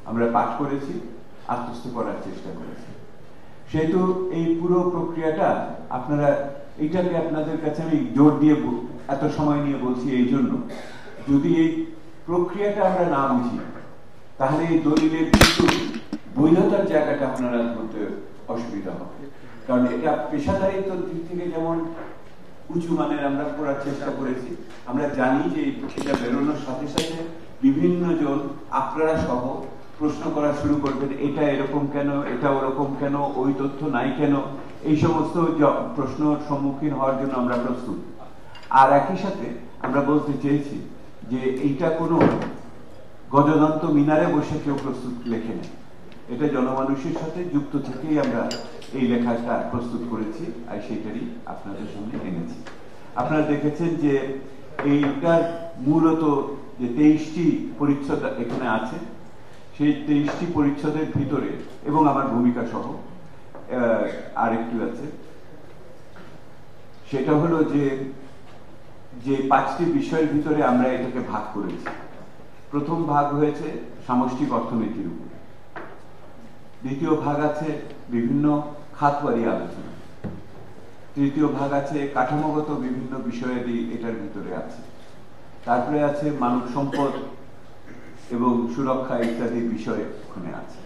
আমরা পাঠ করেছি, আত্মস্থ করার চেষ্টা করেছি। সেহেতু এই পুরো প্রক্রিয়াটা আপনারা, এইটাকে আপনাদের কাছে আমি জোর দিয়ে এত সময় নিয়ে বলছি এই জন্য, যদি এই প্রক্রিয়াটা আমরা না বুঝি তাহলে এই দলিলের কিন্তু বৈধতার জায়গাটা আপনারা ধরতে অসুবিধা হবে। কারণ এটা পেশাদারিত্ব দিক থেকে যেমন উঁচু মানের আমরা করার চেষ্টা করেছি, আমরা জানি যে এটা বেরোনোর সাথে সাথে বিভিন্ন জন আপনারা সহ প্রশ্ন করা শুরু করবেন, এটা এরকম কেন, এটা ওরকম কেন, ওই তথ্য নাই কেন, এই সমস্ত প্রশ্নের সম্মুখীন হওয়ার জন্য আমরা প্রস্তুত। আর একই সাথে আমরা বলতে চেয়েছি যে এইটা কোনো গজদন্ত মিনারে বসে কেউ প্রস্তুত লেখে নেই, এটা জনমানুষের সাথে যুক্ত থেকেই আমরা এই লেখাটা প্রস্তুত করেছি, আর সেইটারই আপনাদের সামনে এনেছি। আপনারা দেখেছেন যে এইটার মূলত যে 23টি পরিচ্ছদ এখানে আছে, সেই 23টি পরিচ্ছদের ভিতরে এবং আমার ভূমিকা সহ আরেকটু আছে, সেটা হলো যে 5টি বিষয়ের ভিতরে আমরা এটাকে ভাগ করেছি। প্রথম ভাগ হয়েছে সামষ্টিক অর্থনীতির উপর, দ্বিতীয় ভাগ আছে বিভিন্ন খাতওয়ারি আলোচনা, তৃতীয় ভাগ আছে কাঠামোগত বিভিন্ন বিষয়াদি এটার ভিতরে আছে, তারপরে আছে মানব সম্পদ এবং সুরক্ষা ইত্যাদি বিষয় ওখানে আছে।